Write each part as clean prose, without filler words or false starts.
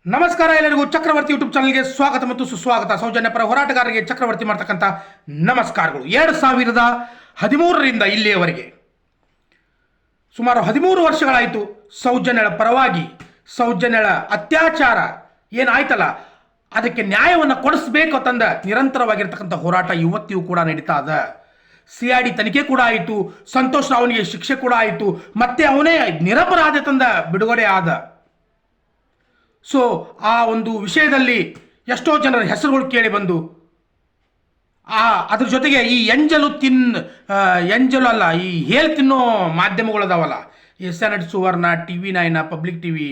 ನಮಸ್ಕಾರ ಎಲ್ಲರಿಗೂ ಚಕ್ರವರ್ತಿ ಯೂಟ್ಯೂಬ್ ಚಾನಲ್ಗೆ ಸ್ವಾಗತ ಮತ್ತು ಸುಸ್ವಾಗತ. ಸೌಜನ್ಯ ಪರ ಹೋರಾಟಗಾರರಿಗೆ ಚಕ್ರವರ್ತಿ ಮಾಡ್ತಕ್ಕಂಥ ನಮಸ್ಕಾರಗಳು. 2013ರಿಂದ ಇಲ್ಲಿಯವರೆಗೆ ಸುಮಾರು 13 ವರ್ಷಗಳಾಯಿತು ಸೌಜನ್ಯಳ ಪರವಾಗಿ ಸೌಜನ್ಯಳ ಅತ್ಯಾಚಾರ ಏನಾಯ್ತಲ್ಲ ಅದಕ್ಕೆ ನ್ಯಾಯವನ್ನು ಕೊಡಿಸ್ಬೇಕು ತಂದ ನಿರಂತರವಾಗಿರ್ತಕ್ಕಂಥ ಹೋರಾಟ ಇವತ್ತಿಯೂ ಕೂಡ ನಡೀತಾ ಅದ. CID ತನಿಖೆ ಕೂಡ ಆಯಿತು, ಸಂತೋಷ್ ರಾವ್ನಿಗೆ ಶಿಕ್ಷೆ ಕೂಡ ಆಯಿತು, ಮತ್ತೆ ಅವನೇ ನಿರಪರಾಧ ತಂದ ಬಿಡುಗಡೆ ಆದ. ಸೊ ಆ ಒಂದು ವಿಷಯದಲ್ಲಿ ಎಷ್ಟೋ ಜನರ ಹೆಸರುಗಳು ಕೇಳಿ ಬಂದು ಅದ್ರ ಜೊತೆಗೆ ಈ ಎಂಜಲು ಅಲ್ಲ, ಈ ಹೇಲ್ ತಿನ್ನೋ ಮಾಧ್ಯಮಗಳದಾವಲ್ಲ, SNH ಸುವರ್ಣ, TV9, ಪಬ್ಲಿಕ್ ಟಿವಿ,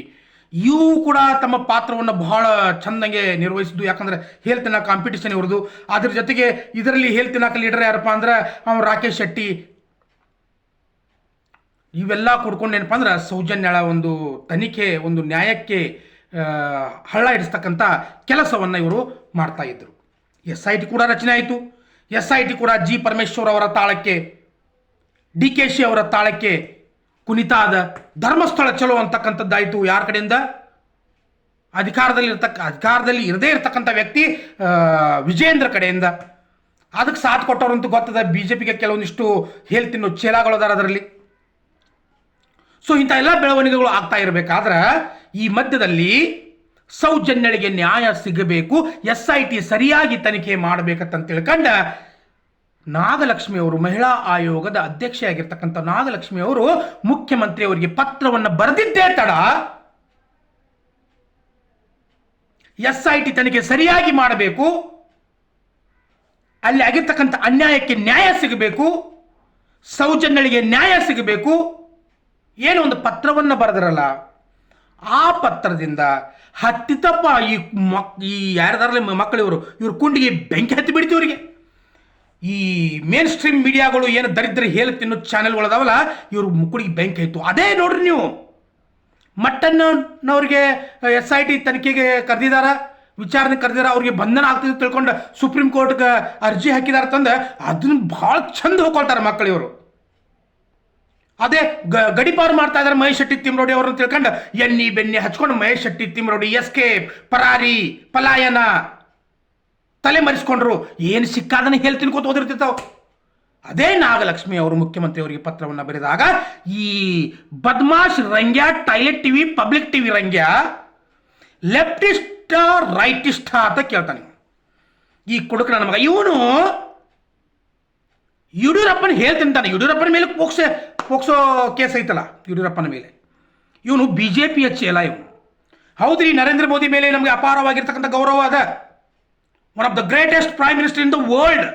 ಇವು ಕೂಡ ತಮ್ಮ ಪಾತ್ರವನ್ನು ಬಹಳ ಚೆಂದಂಗೆ ನಿರ್ವಹಿಸಿದ್ದು. ಯಾಕಂದ್ರೆ ಹೇಲ್ ತಿನ್ನೋ ಕಾಂಪಿಟೇಷನ್ ಇವ್ರದ್ದು. ಅದ್ರ ಜೊತೆಗೆ ಇದರಲ್ಲಿ ಹೇಲ್ ತಿನ್ನೋಕೆ ಲೀಡರ್ ಯಾರಪ್ಪ ಅಂದ್ರೆ ಅವ್ನು ರಾಕೇಶ್ ಶೆಟ್ಟಿ. ಇವೆಲ್ಲ ಕುಡ್ಕೊಂಡು ಏನಪ್ಪ ಅಂದ್ರೆ ಸೌಜನ್ಯಳ ಒಂದು ತನಿಖೆ, ಒಂದು ನ್ಯಾಯಕ್ಕೆ ಹಳ್ಳ ಇಡಿಸ್ತಕ್ಕಂಥ ಕೆಲಸವನ್ನು ಇವರು ಮಾಡ್ತಾ ಇದ್ದರು. SIT ಕೂಡ ರಚನೆ ಆಯಿತು. SIT ಕೂಡ G ಪರಮೇಶ್ವರ್ ಅವರ ತಾಳಕ್ಕೆ, DKಶಿ ಅವರ ತಾಳಕ್ಕೆ ಕುಣಿತಾದ. ಧರ್ಮಸ್ಥಳ ಚಲೋ ಅಂತಕ್ಕಂಥದ್ದಾಯಿತು. ಯಾರ ಕಡೆಯಿಂದ? ಅಧಿಕಾರದಲ್ಲಿ ಇರದೇ ಇರತಕ್ಕಂಥ ವ್ಯಕ್ತಿ ವಿಜೇಂದ್ರ ಕಡೆಯಿಂದ. ಅದಕ್ಕೆ ಸಾಥ್ ಕೊಟ್ಟವ್ರಂತೂ ಗೊತ್ತದ. BJPಗೆ ಕೆಲವೊಂದಿಷ್ಟು ಹೇಲ್ ತಿನ್ನೋ ಚೇಲಾಗಳದಾರ ಅದರಲ್ಲಿ. ಸೊ ಇಂಥ ಎಲ್ಲ ಬೆಳವಣಿಗೆಗಳು ಆಗ್ತಾ ಇರಬೇಕಾದ್ರೆ ಈ ಮಧ್ಯದಲ್ಲಿ ಸೌಜನ್ಯಳಿಗೆ ನ್ಯಾಯ ಸಿಗಬೇಕು, SIT ಸರಿಯಾಗಿ ತನಿಖೆ ಮಾಡಬೇಕಂತ ತಿಳ್ಕೊಂಡ ನಾಗಲಕ್ಷ್ಮಿ ಅವರು, ಮಹಿಳಾ ಆಯೋಗದ ಅಧ್ಯಕ್ಷೆಯಾಗಿರ್ತಕ್ಕಂಥ ನಾಗಲಕ್ಷ್ಮಿ ಅವರು ಮುಖ್ಯಮಂತ್ರಿ ಅವರಿಗೆ ಪತ್ರವನ್ನು ಬರೆದಿದ್ದೇ ತಡ SIT ತನಿಖೆ ಸರಿಯಾಗಿ ಮಾಡಬೇಕು, ಅಲ್ಲಿ ಆಗಿರ್ತಕ್ಕಂಥ ಅನ್ಯಾಯಕ್ಕೆ ನ್ಯಾಯ ಸಿಗಬೇಕು, ಸೌಜನ್ಯಳಿಗೆ ನ್ಯಾಯ ಸಿಗಬೇಕು, ಏನೋ ಒಂದು ಪತ್ರವನ್ನು ಬರೆದಿರಲ್ಲ. ಆ ಪತ್ರದಿಂದ ಹತ್ತಿತಪ್ಪ ಈ ಯಾರ್ದಾರಲ್ಲ ಮಕ್ಕಳು ಇವರು ಕುಂಡಿಗೆ ಬೆಂಕಿ ಹತ್ತಿ ಬಿಡ್ತೀವಿ ಅವರಿಗೆ. ಈ ಮೇನ್ ಸ್ಟ್ರೀಮ್ ಮೀಡಿಯಾಗಳು ಏನು ದರಿದ್ರ ಹೇಳಿ ತಿನ್ನೋ ಚಾನೆಲ್ಗಳದಾವಲ್ಲ, ಇವರು ಮುಕ್ಕುಡಿಗೆ ಬೆಂಕಿ ಆಯಿತು. ಅದೇ ನೋಡ್ರಿ ನೀವು, ಮಟ್ಟನ್ನವ್ರಿಗೆ SIT ತನಿಖೆಗೆ ಕರೆದಿದಾರ, ವಿಚಾರಣೆ ಕರೆದಿರ, ಅವ್ರಿಗೆ ಬಂಧನ ಆಗ್ತಿದೆ ತಿಳ್ಕೊಂಡು ಸುಪ್ರೀಂ ಕೋರ್ಟ್ಗೆ ಅರ್ಜಿ ಹಾಕಿದಾರ ತಂದು ಅದನ್ನ ಭಾಳ ಚಂದ ಹೋಗ್ಕೊಳ್ತಾರೆ ಮಕ್ಕಳು ಇವರು. ಅದೇ ಗಡಿಪಾರು ಮಾಡ್ತಾ ಇದ್ದಾರೆ ಮಹೇಶ್ ಶೆಟ್ಟಿ ತಿಮ್ರೋಡಿ ಅವ್ರನ್ನ ತಿಳ್ಕೊಂಡು ಎಣ್ಣಿ ಬೆಣ್ಣೆ ಹಚ್ಕೊಂಡು ಮಹೇಶ್ ಶೆಟ್ಟಿ ತಿಮ್ರೋಡಿ ಎಸ್ಕೇಪ್, ಪರಾರಿ, ಪಲಾಯನ, ತಲೆ ಮರೆಸ್ಕೊಂಡ್ರು. ಏನು ಸಿಕ್ಕಾದನ್ನ ಹೇಳಿ ತಿನ್ಕೋತ ಓದಿರ್ತಿರ್ತಾವ. ಅದೇ ನಾಗಲಕ್ಷ್ಮಿ ಅವರು ಮುಖ್ಯಮಂತ್ರಿ ಅವರಿಗೆ ಪತ್ರವನ್ನು ಬರೆದಾಗ ಈ Badmaash ರಂಗ್ಯ, toilet TV, public TV ರಂಗ್ಯ ಲೆಫ್ಟಿಸ್ಟ ರೈಟಿಸ್ಟ ಅಂತ ಕೇಳ್ತಾನೆ. ಈ ಕುಡುಕ ನನ್ನ ಮಗ ಇವನು ಯಡಿಯೂರಪ್ಪನ ಹೇಳ್ತಿಂತಾನೆ. ಯಡಿಯೂರಪ್ಪನ ಮೇಲೆ ಪೋಕ್ಸೋ ಕೇಸ್ ಐತಲ್ಲ ಯಡಿಯೂರಪ್ಪನ ಮೇಲೆ. ಇವನು BJPಯ ಚೇಲ ಇವನು. ಹೌದ್ರಿ, ನರೇಂದ್ರ ಮೋದಿ ಮೇಲೆ ನಮಗೆ ಅಪಾರವಾಗಿರ್ತಕ್ಕಂಥ ಗೌರವ ಅದ. One of the greatest prime minister in the world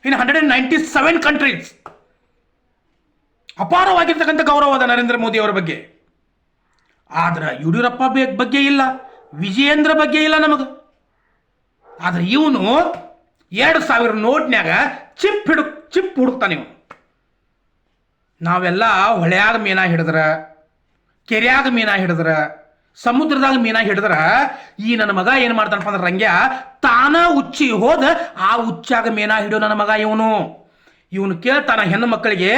in 197 countries. ಅಪಾರವಾಗಿರ್ತಕ್ಕಂಥ ಗೌರವ ಅದ ನರೇಂದ್ರ ಮೋದಿ ಅವರ ಬಗ್ಗೆ. ಆದ್ರೆ ಯಡಿಯೂರಪ್ಪ ಬಗ್ಗೆ ಇಲ್ಲ, ವಿಜಯೇಂದ್ರ ಬಗ್ಗೆ ಇಲ್ಲ ನಮಗೆ. ಆದ್ರೆ ಇವನು 2000 ನೋಟ್ನ್ಯಾಗ ಚಿಪ್ ಹುಡುಕ್ತಾನೆ ಇವನು. ನಾವೆಲ್ಲ ಹೊಳೆಯಾಗ ಮೀನಾ ಹಿಡಿದ್ರ, ಕೆರೆಯಾಗ ಮೀನಾ ಹಿಡಿದ್ರ, ಸಮುದ್ರದಾಗ ಮೀನಾ ಹಿಡಿದ್ರ, ಈ ನನ್ನ ಮಗ ಏನು ಮಾಡ್ತಾನಪ್ಪ ಅಂದ್ರೆ ರಂಗ್ಯ ತಾನ ಉಚ್ಚಿ ಹೋದ ಆ ಉಚ್ಚಾಗ ಮೀನಾ ಹಿಡಿಯೋ ನನ್ನ ಮಗ ಇವನು ಕೇಳ್ತಾನ ಹೆಣ್ಣು ಮಕ್ಕಳಿಗೆ,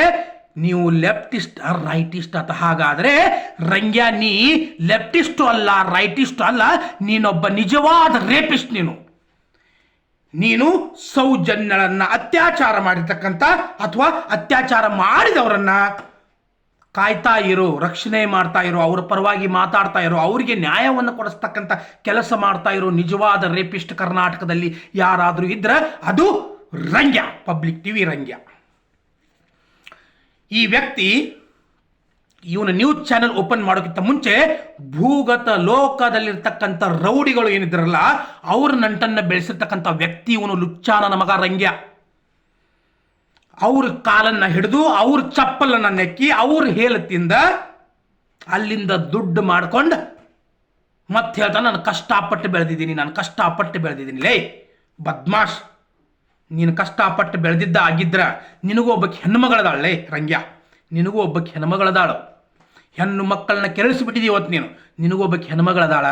ನೀವು ಲೆಫ್ಟಿಸ್ಟ್ ರೈಟಿಸ್ಟ್ ಅಂತ. ಹಾಗಾದ್ರೆ ರಂಗ್ಯ ನೀ ಲೆಫ್ಟಿಸ್ಟು ಅಲ್ಲ, ರೈಟಿಸ್ಟು ಅಲ್ಲ, ನೀನೊಬ್ಬ ನಿಜವಾದ ರೇಪಿಸ್ಟ್. ನೀನು ಸೌಜನ್ಯಳನ್ನ ಅತ್ಯಾಚಾರ ಮಾಡಿರ್ತಕ್ಕಂಥ ಅಥವಾ ಅತ್ಯಾಚಾರ ಮಾಡಿದವರನ್ನ ಕಾಯ್ತಾ ಇರೋ, ರಕ್ಷಣೆ ಮಾಡ್ತಾ ಇರೋ, ಅವರ ಪರವಾಗಿ ಮಾತಾಡ್ತಾ ಇರೋ, ಅವರಿಗೆ ನ್ಯಾಯವನ್ನು ಕೊಡಿಸ್ತಕ್ಕಂಥ ಕೆಲಸ ಮಾಡ್ತಾ ಇರೋ ನಿಜವಾದ ರೇಪಿಸ್ಟ್ ಕರ್ನಾಟಕದಲ್ಲಿ ಯಾರಾದರೂ ಇದ್ರೆ ಅದು ರಂಗ್ಯ, ಪಬ್ಲಿಕ್ ಟಿವಿ ರಂಗ್ಯ. ಈ ವ್ಯಕ್ತಿ ಇವನು ನ್ಯೂಸ್ ಚಾನೆಲ್ ಓಪನ್ ಮಾಡೋಕ್ಕಿಂತ ಮುಂಚೆ ಭೂಗತ ಲೋಕದಲ್ಲಿರ್ತಕ್ಕಂಥ ರೌಡಿಗಳು ಏನಿದ್ರಲ್ಲ ಅವ್ರ ನಂಟನ್ನು ಬೆಳೆಸಿರ್ತಕ್ಕಂಥ ವ್ಯಕ್ತಿ ಇವನು. ಲುಚ್ಚಾನನ ಮಗ ರಂಗ್ಯ. ಅವ್ರ ಕಾಲನ್ನ ಹಿಡಿದು, ಅವ್ರ ಚಪ್ಪಲನ್ನ ನೆಕ್ಕಿ, ಅವ್ರ ಹೇಳತ್ತಿಂದ ಅಲ್ಲಿಂದ ದುಡ್ಡು ಮಾಡ್ಕೊಂಡು ಮತ್ತೆ ಹೇಳ್ತಾನೆ, ನಾನು ಕಷ್ಟಪಟ್ಟು ಬೆಳೆದಿದ್ದೀನಿ. ಲೇ ಬದ್ಮಾಶ್, ನೀನು ಕಷ್ಟಪಟ್ಟು ಬೆಳೆದಿದ್ದ ಆಗಿದ್ರ ನಿನಗೂ ಒಬ್ಬಕ್ಕೆ ಹೆಣ್ಮಗಳದಾಳೆ ರಂಗ್ಯ, ನಿನಗೂ ಒಬ್ಬಕ್ಕೆ ಹೆಣ್ಮಗಳದಾಳು. ಹೆಣ್ಣು ಮಕ್ಕಳನ್ನ ಕೆರಳಿಸಿಬಿಟ್ಟಿದ್ದೀವಿ ಇವತ್ತು ನೀನು. ನಿನಗೂ ಒಬ್ಬಕ್ಕೆ ಹೆಣ್ಮಗಳದಾಳ,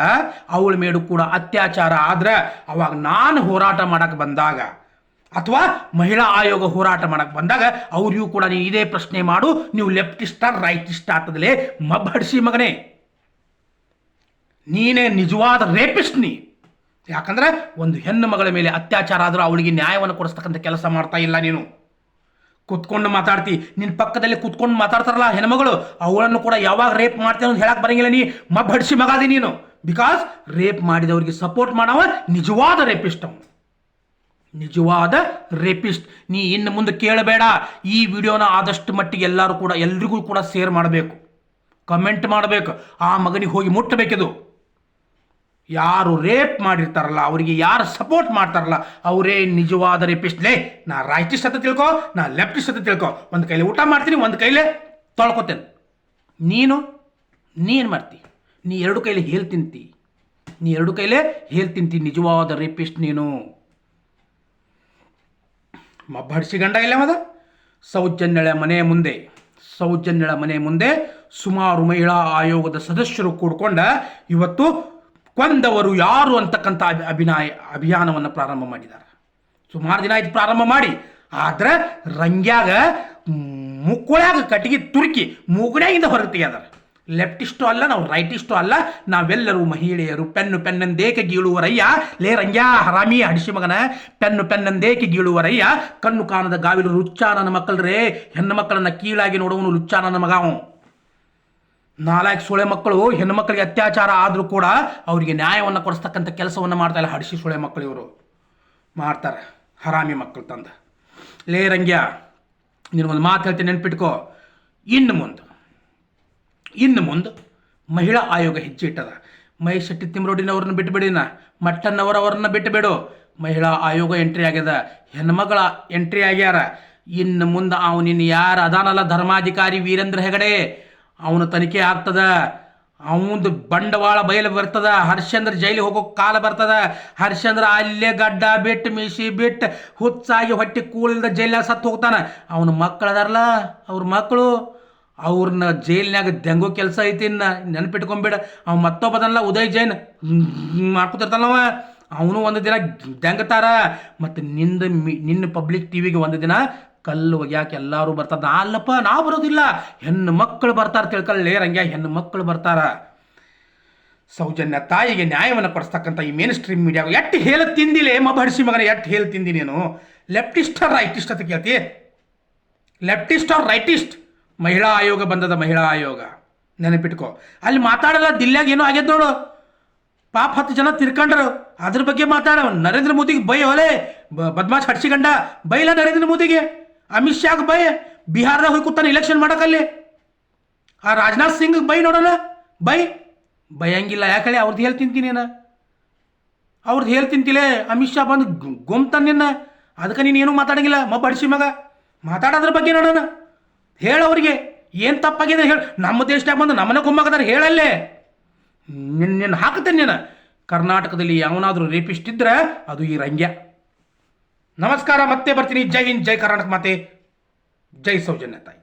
ಅವಳ ಮೇಲೂ ಕೂಡ ಅತ್ಯಾಚಾರ ಆದ್ರೆ ಅವಾಗ ನಾನು ಹೋರಾಟ ಮಾಡಕ್ಕೆ ಬಂದಾಗ ಅಥವಾ ಮಹಿಳಾ ಆಯೋಗ ಹೋರಾಟ ಮಾಡಕ್ಕೆ ಬಂದಾಗ ಅವ್ರಿಗೂ ಕೂಡ ನೀನು ಇದೇ ಪ್ರಶ್ನೆ ಮಾಡು, ನೀವು ಲೆಫ್ಟಿಸ್ಟ ರೈಟಿಸ್ಟ ಆಗ್ತದಲೇ ಮಬ್ಬಡಿಸಿ ಮಗನೇ. ನೀನೇ ನಿಜವಾದ ರೇಪಿಸ್ಟ್ ನೀ. ಯಾಕಂದ್ರೆ ಒಂದು ಹೆಣ್ಣು ಮಗಳ ಮೇಲೆ ಅತ್ಯಾಚಾರ ಆದರೂ ಅವಳಿಗೆ ನ್ಯಾಯವನ್ನು ಕೊಡಿಸ್ತಕ್ಕಂಥ ಕೆಲಸ ಮಾಡ್ತಾ ಇಲ್ಲ ನೀನು. ಕುತ್ಕೊಂಡು ಮಾತಾಡ್ತಿ, ನಿನ್ನ ಪಕ್ಕದಲ್ಲಿ ಕುತ್ಕೊಂಡು ಮಾತಾಡ್ತಾರಲ್ಲ ಹೆಣ್ಮಗಳು, ಅವಳನ್ನು ಕೂಡ ಯಾವಾಗ ರೇಪ್ ಮಾಡ್ತೀನಿ ಅಂತ ಹೇಳಕ್ ಬರಂಗಿಲ್ಲ. ನೀ ಬಡ್ಸಿ ಮಗಾದಿ ನೀನು. ಬಿಕಾಸ್ ರೇಪ್ ಮಾಡಿದವರಿಗೆ ಸಪೋರ್ಟ್ ಮಾಡವ ನಿಜವಾದ ರೇಪಿಸ್ಟ್ ಅವನು, ನಿಜವಾದ ರೇಪಿಸ್ಟ್. ನೀ ಇನ್ನು ಮುಂದೆ ಕೇಳಬೇಡ. ಈ ವಿಡಿಯೋನ ಆದಷ್ಟು ಮಟ್ಟಿಗೆ ಎಲ್ರಿಗೂ ಕೂಡ ಶೇರ್ ಮಾಡಬೇಕು, ಕಮೆಂಟ್ ಮಾಡಬೇಕು, ಆ ಮಗನಿಗೆ ಹೋಗಿ ಮುಟ್ಟಬೇಕಿದು. ಯಾರು ರೇಪ್ ಮಾಡಿರ್ತಾರಲ್ಲ, ಅವರಿಗೆ ಯಾರು ಸಪೋರ್ಟ್ ಮಾಡ್ತಾರಲ್ಲ, ಅವರೇ ನಿಜವಾದ ರೇಪಿಸ್ಟ್. ನಾ ರೈಟಿಸ್ಟ್ ಅಂತ ತಿಳ್ಕೊ, ನಾ ಲೆಫ್ಟಿಸ್ಟ್ ಅಂತ ತಿಳ್ಕೊ. ಒಂದು ಕೈಲಿ ಊಟ ಮಾಡ್ತೀನಿ, ಒಂದು ಕೈಲೇ ತೊಳ್ಕೊತೇನೆ. ನೀನು ಮಾಡ್ತಿ, ನೀ ಎರಡು ಕೈಲಿ ಹೇಲ್ ತಿಂತಿ, ನಿಜವಾದ ರೇಪಿಸ್ಟ್ ನೀನು. ಮಬ್ಬಡಿಸಿ ಗಂಡ ಇಲ್ಲ ಮದ. ಸೌಜನ್ಯಳ ಮನೆ ಮುಂದೆ ಸುಮಾರು ಮಹಿಳಾ ಆಯೋಗದ ಸದಸ್ಯರು ಕೂಡ್ಕೊಂಡ ಇವತ್ತು ಕೊಂದವರು ಯಾರು ಅಂತಕ್ಕಂಥ ಅಭಿಯಾನವನ್ನು ಪ್ರಾರಂಭ ಮಾಡಿದ್ದಾರೆ. ಸುಮಾರು ದಿನ ಆಯ್ತು ಪ್ರಾರಂಭ ಮಾಡಿ. ಆದ್ರೆ ರಂಗ್ಯಾಗ ಮುಕ್ಕುಳ್ಯಾಗ ಕಟ್ಟಿಗೆ ತುರುಕಿ ಮೂಗಣ್ಯಾಗಿಂದ ಹೊರಗೆ ತೆಗೆದಾರೆ. ಲೆಫ್ಟಿಸ್ಟು ಅಲ್ಲ, ನಾವು ರೈಟಿಸ್ಟು ಅಲ್ಲ, ನಾವೆಲ್ಲರೂ ಮಹಿಳೆಯರು. ಪೆನ್ನಂದೇಕೆ ಗೀಳುವರಯ್ಯ, ಲೇ ರಂಗ್ಯಾ ಹರಾಮಿ ಹಡಿಸಿ ಮಗನ, ಪೆನ್ನಂದೇಕೆ ಗೀಳುವರಯ್ಯ, ಕಣ್ಣು ಕಾಣದ ಗಾವಿಲು ಲುಚ್ಚ ನನ್ನ ಮಕ್ಕಳ್ರೇ. ಹೆಣ್ಣು ಮಕ್ಕಳನ್ನ ಕೀಳಾಗಿ ನೋಡುವನು ಲುಚ್ಚ ನನ್ನ ಮಗ. ಅವನು 4 ಸೊಳೆ ಮಕ್ಕಳು ಹೆಣ್ಣು ಮಕ್ಕಳಿಗೆ ಅತ್ಯಾಚಾರ ಆದರೂ ಕೂಡ ಅವರಿಗೆ ನ್ಯಾಯವನ್ನು ಕೊಡಿಸ್ತಕ್ಕಂಥ ಕೆಲಸವನ್ನು ಮಾಡ್ತಾ ಇಲ್ಲ. ಹಡಿಸಿ ಸೊಳೆ ಮಕ್ಕಳು ಇವರು ಮಾಡ್ತಾರೆ, ಹರಾಮಿ ಮಕ್ಕಳು ತಂದು. ಲೇ ರಂಗ್ಯ, ನಿನಗೊಂದು ಮಾತು ಹೇಳ್ತೀನಿ, ನೆನ್ಪಿಟ್ಕೋ. ಇನ್ನು ಮುಂದೆ ಮಹಿಳಾ ಆಯೋಗ ಹೆಜ್ಜೆ ಇಟ್ಟದ. ಮಹೇಶ್ ಶೆಟ್ಟಿ ತಿಮ್ರೋಡಿನವ್ರನ್ನ ಬಿಟ್ಟುಬಿಡಿನ, ಮಟ್ಟನ್ನವರವ್ರನ್ನ ಬಿಟ್ಟುಬಿಡು. ಮಹಿಳಾ ಆಯೋಗ ಎಂಟ್ರಿ ಆಗ್ಯದ, ಹೆಣ್ಮಗಳ ಎಂಟ್ರಿ ಆಗ್ಯಾರ. ಇನ್ನು ಮುಂದೆ ಅವನಿನ್ನು ಯಾರು ಅದಾನಲ್ಲ ಧರ್ಮಾಧಿಕಾರಿ ವೀರೇಂದ್ರ ಹೆಗಡೆ, ಅವನು ತನಿಖೆ ಆಗ್ತದ. ಅವಂದು ಬಂಡವಾಳ ಬಯಲು ಬರ್ತದ. ಹರ್ಷಂದ್ರ ಜೈಲಿಗೆ ಹೋಗೋ ಕಾಲ ಬರ್ತದ. ಹರ್ಷಂದ್ರ ಅಲ್ಲೇ ಗಡ್ಡ ಬಿಟ್ಟು ಮೀಸಿ ಬಿಟ್ಟು ಹುಚ್ಚಾಗಿ ಹೊಟ್ಟೆ ಕೂಳಿಲ್ದ ಜೈಲಾಗ ಸತ್ತು ಹೋಗ್ತಾನೆ. ಅವನ ಮಕ್ಕಳದಾರಲ್ಲ, ಅವ್ರ ಮಕ್ಕಳು, ಅವ್ರನ್ನ ಜೈಲಿನಾಗ ದೆಂಗೋ ಕೆಲಸ ಐತಿ. ನೆನಪಿಟ್ಕೊಂಬೇಡ. ಅವ್ನು ಮತ್ತೊಬ್ಬದಲ್ಲ ಉದಯ್ ಜೈನ್ ಮಾಡ್ಕೊತಿರ್ತಾನವ, ಅವನು ಒಂದು ದಿನ ದೆಂಗತಾರ. ಮತ್ತು ನಿನ್ನ ಪಬ್ಲಿಕ್ ಟಿವಿಗೆ ಒಂದು ದಿನ ಕಲ್ಲು ಒಗ್ಯಾಕೆ ಎಲ್ಲರೂ ಬರ್ತಾರೆ. ಅಲ್ಲಪ್ಪ, ನಾವು ಬರೋದಿಲ್ಲ, ಹೆಣ್ಣು ಮಕ್ಕಳು ಬರ್ತಾರೆ ತಿಳ್ಕೊಳ್ಳೇ ರಂಗ್ಯ, ಹೆಣ್ಣು ಮಕ್ಕಳು ಬರ್ತಾರ. ಸೌಜನ್ಯ ತಾಯಿಗೆ ನ್ಯಾಯವನ್ನು ಕೊಡಿಸ್ತಕ್ಕಂಥ ಈ ಮೇನ್ ಸ್ಟ್ರೀಮ್ ಮೀಡಿಯಾಗ ಎಟ್ಟು ಹೇಳ ತಿಂದಿಲೆ ಮಬಡಿಸಿ ಮಗನ, ಎಟ್ಟು ಹೇಳಿ ತಿಂದಿ ನೀನು. ಲೆಫ್ಟಿಸ್ಟ್ ಆರ್ ರೈಟಿಸ್ಟ್ ಅಂತ ಕೇಳ್ತಿ? Leftist R rightist? ಮಹಿಳಾ ಆಯೋಗ ಬಂದದ, ಮಹಿಳಾ ಆಯೋಗ ನೆನಪಿಟ್ಕೋ. ಅಲ್ಲಿ ಮಾತಾಡಲ್ಲ, ದಿಲ್ಲಾಗ ಏನೋ ಆಗ್ಯದ ನೋಡು, ಪಾಪ 10 ಜನ ತಿರ್ಕೊಂಡ್ರು, ಅದ್ರ ಬಗ್ಗೆ ಮಾತಾಡ. ನರೇಂದ್ರ ಮೋದಿಗೆ ಬೈ, ಹೊಲೆ ಬದ್ಮಾಶ್ ಹಡ್ಸಿಗಂಡ ಬೈಲ ನರೇಂದ್ರ ಮೋದಿಗೆ. ಅಮಿತ್ ಶಾಗ್ ಬೈ, ಬಿಹಾರದಾಗ ಹೋಗಿ ಕೂತಾನೆ ಇಲೆಕ್ಷನ್ ಮಾಡಕ್ಕಲ್ಲಿ. ಆ ರಾಜನಾಥ್ ಸಿಂಗ್ ಬೈ ನೋಡೋಣ, ಬೈಯಂಗಿಲ್ಲ. ಯಾಕಳಿ ಅವ್ರದ್ದು ಹೇಳಿ ತಿಂತೀನಿ ನಾನು, ಅವ್ರದ್ದು ಹೇಳಿ ತಿಂತಿಲೆ. ಅಮಿತ್ ಶಾ ಬಂದು ಗೊಮ್ತಾನೆ ನಿನ್ನ, ಅದಕ್ಕೆ ನೀನು ಏನೂ ಮಾತಾಡಂಗಿಲ್ಲ. ಬಡಿಸಿ ಮಗ, ಮಾತಾಡೋದ್ರ ಬಗ್ಗೆ ನೋಡೋಣ. ಹೇಳವ್ರಿಗೆ ಏನು ತಪ್ಪಾಗಿದೆ ಹೇಳಿ. ನಮ್ಮ ದೇಶದಾಗ ಬಂದು ನಮ್ಮನೆ ಗುಮ್ಮಕದಾರ ಹೇಳಲ್ಲೇ. ನಿನ್ನ ಹಾಕ್ತೇನೆ ನೀನು. ಕರ್ನಾಟಕದಲ್ಲಿ ಯಾವನಾದರೂ ರೇಪಿಸ್ಟ್ ಇದ್ರೆ ಅದು ಈ ರಂಗ್ಯ. ನಮಸ್ಕಾರ, ಮತ್ತೆ ಬರ್ತೀನಿ. ಜೈ ಹಿಂದ್, ಜೈ ಕರ್ನಾಟಕ ಮಾತೆ, ಜೈ ಸೌಜನ್ಯ ತಾಯಿ.